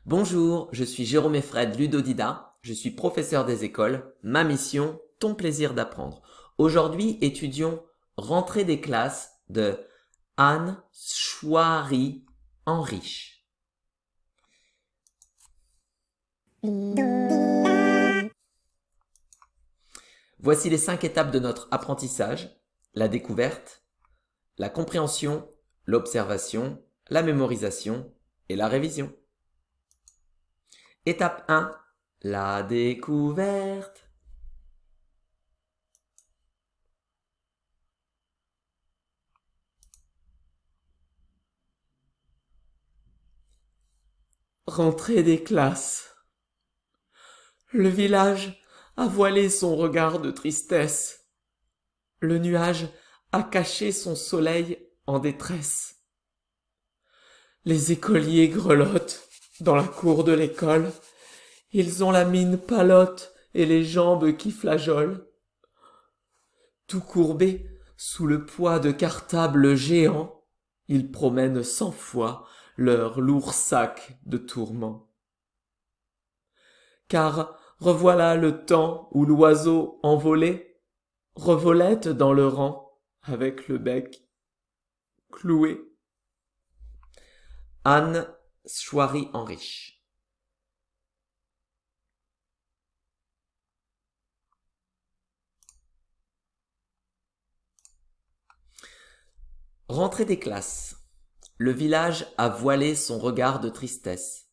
Bonjour, je suis Jérôme Effred Ludodida, je suis professeur des écoles. Ma mission, ton plaisir d'apprendre. Aujourd'hui, étudions Rentrée des classes de Anne Chouari Henrich. Voici les 5 étapes de notre apprentissage: la découverte, la compréhension, l'observation, la mémorisation et la révision. Étape 1, la découverte. Rentrée des classes. Le village a voilé son regard de tristesse. Le nuage a caché son soleil en détresse. Les écoliers grelottent dans la cour de l'école. Ils ont la mine palote et les jambes qui flageolent. Tout courbés sous le poids de cartables géants, ils promènent 100 fois leur lourd sac de tourments. Car revoilà le temps où l'oiseau envolé revolette dans le rang avec le bec cloué. Anne Chouari Henrich. Rentrée des classes. Le village a voilé son regard de tristesse.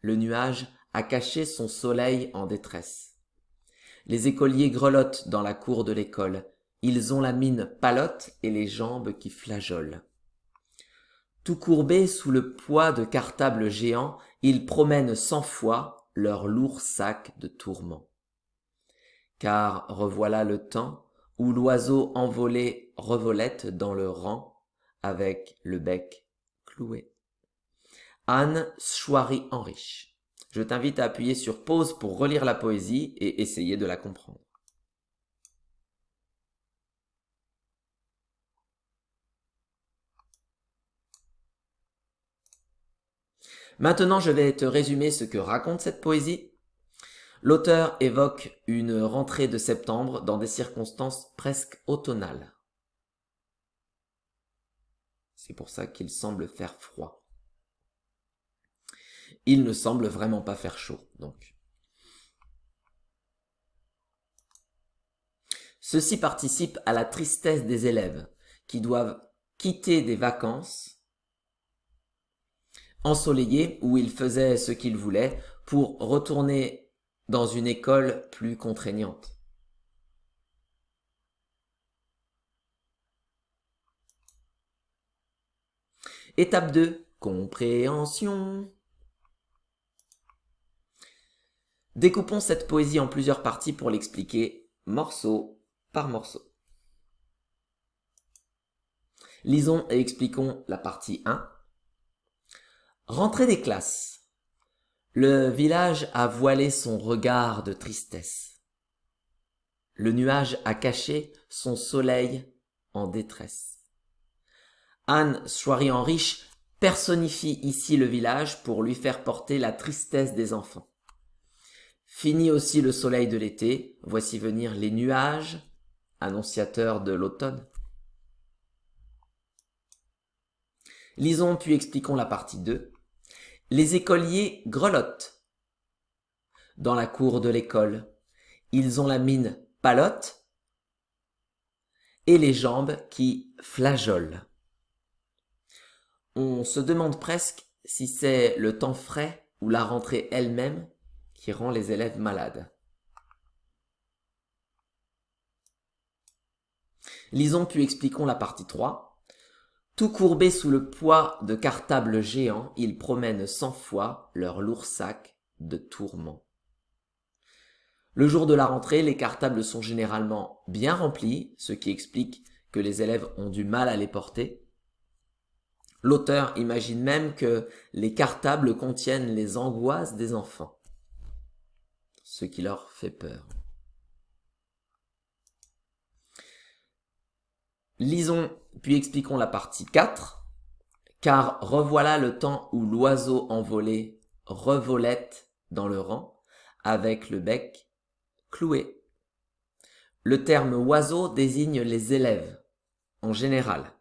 Le nuage a caché son soleil en détresse. Les écoliers grelottent dans la cour de l'école. Ils ont la mine palote et les jambes qui flageolent. Tout courbés sous le poids de cartables géants, ils promènent 100 fois leur lourd sac de tourments. Car revoilà le temps où l'oiseau envolé revolette dans le rang avec le bec cloué. Anne Chouari Henrich. Je t'invite à appuyer sur pause pour relire la poésie et essayer de la comprendre. Maintenant, je vais te résumer ce que raconte cette poésie. L'auteur évoque une rentrée de septembre dans des circonstances presque automnales. C'est pour ça qu'il semble faire froid. Il ne semble vraiment pas faire chaud, donc. Ceci participe à la tristesse des élèves qui doivent quitter des vacances ensoleillées où ils faisaient ce qu'ils voulaient pour retourner dans une école plus contraignante. Étape 2, compréhension. Découpons cette poésie en plusieurs parties pour l'expliquer morceau par morceau. Lisons et expliquons la partie 1. Rentrée des classes. Le village a voilé son regard de tristesse. Le nuage a caché son soleil en détresse. Anne Chouari Henrich personnifie ici le village pour lui faire porter la tristesse des enfants. Fini aussi le soleil de l'été, voici venir les nuages, annonciateurs de l'automne. Lisons puis expliquons la partie 2. Les écoliers grelottent dans la cour de l'école. Ils ont la mine palote et les jambes qui flageolent. On se demande presque si c'est le temps frais ou la rentrée elle-même qui rend les élèves malades. Lisons puis expliquons la partie 3. Tout courbés sous le poids de cartables géants, ils promènent 100 fois leur lourd sac de tourments. Le jour de la rentrée, les cartables sont généralement bien remplis, ce qui explique que les élèves ont du mal à les porter. L'auteur imagine même que les cartables contiennent les angoisses des enfants, ce qui leur fait peur. Lisons puis expliquons la partie 4. Car revoilà le temps où l'oiseau envolé revolette dans le rang, avec le bec cloué. Le terme oiseau désigne les élèves, en général.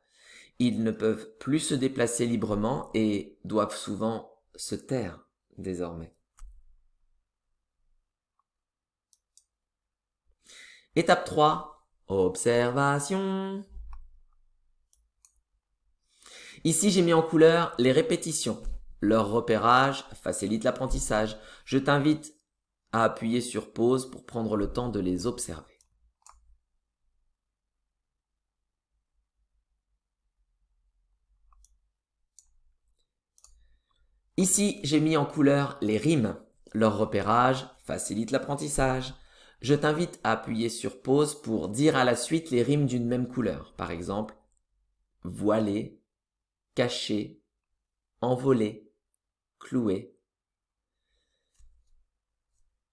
Ils ne peuvent plus se déplacer librement et doivent souvent se taire désormais. Étape 3, observation. Ici, j'ai mis en couleur les répétitions. Leur repérage facilite l'apprentissage. Je t'invite à appuyer sur pause pour prendre le temps de les observer. Ici, j'ai mis en couleur les rimes. Leur repérage facilite l'apprentissage. Je t'invite à appuyer sur pause pour dire à la suite les rimes d'une même couleur. Par exemple, voilé, caché, envolé, cloué.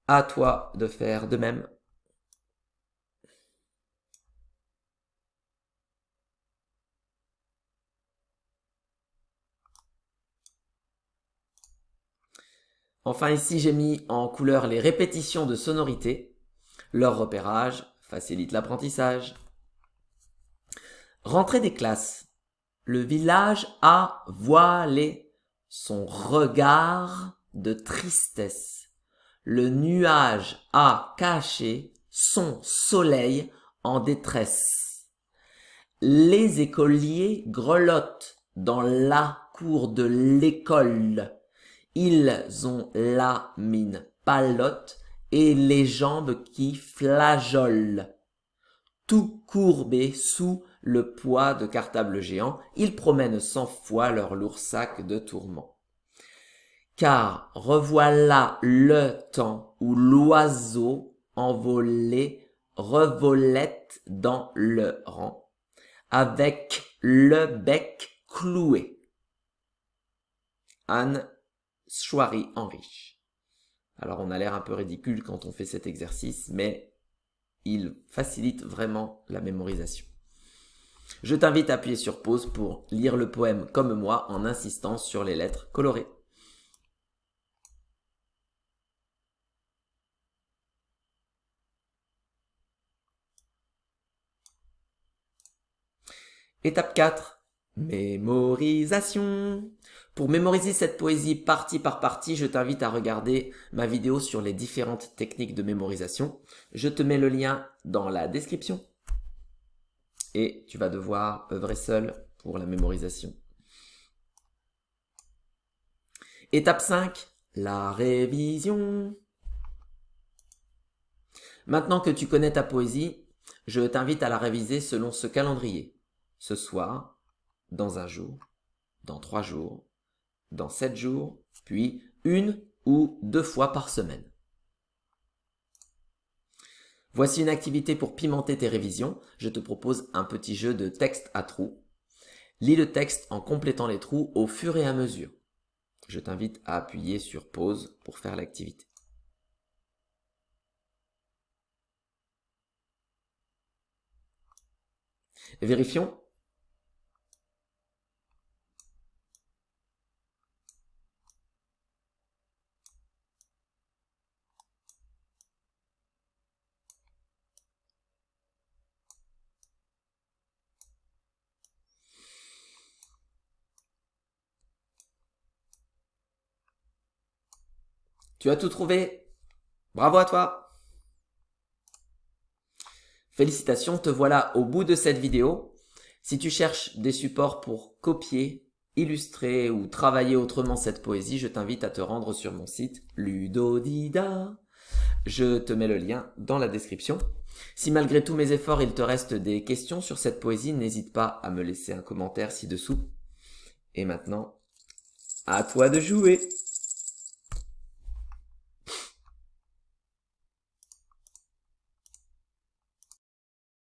À toi de faire de même. Enfin ici, j'ai mis en couleur les répétitions de sonorités. Leur repérage facilite l'apprentissage. Rentrée des classes. Le village a voilé son regard de tristesse. Le nuage a caché son soleil en détresse. Les écoliers grelottent dans la cour de l'école. Ils ont la mine palote et les jambes qui flageolent. Tout courbés sous le poids de cartables géants, ils promènent 100 fois leur lourd sac de tourments. Car revoilà le temps où l'oiseau envolé revolette dans le rang, avec le bec cloué. Anne Chouary-Henrich. Alors on a l'air un peu ridicule quand on fait cet exercice, mais il facilite vraiment la mémorisation. Je t'invite à appuyer sur pause pour lire le poème comme moi en insistant sur les lettres colorées. Étape 4. Mémorisation. Pour mémoriser cette poésie partie par partie, je t'invite à regarder ma vidéo sur les différentes techniques de mémorisation. Je te mets le lien dans la description. Et tu vas devoir œuvrer seul pour la mémorisation. Étape 5. La révision. Maintenant que tu connais ta poésie, je t'invite à la réviser selon ce calendrier. Ce soir, dans un jour, dans 3 jours, dans 7 jours, puis 1 ou 2 fois par semaine. Voici une activité pour pimenter tes révisions. Je te propose un petit jeu de texte à trous. Lis le texte en complétant les trous au fur et à mesure. Je t'invite à appuyer sur pause pour faire l'activité. Vérifions. Tu as tout trouvé. Bravo à toi. Félicitations, te voilà au bout de cette vidéo. Si tu cherches des supports pour copier, illustrer ou travailler autrement cette poésie, je t'invite à te rendre sur mon site Ludodida. Je te mets le lien dans la description. Si malgré tous mes efforts, il te reste des questions sur cette poésie, n'hésite pas à me laisser un commentaire ci-dessous. Et maintenant, à toi de jouer!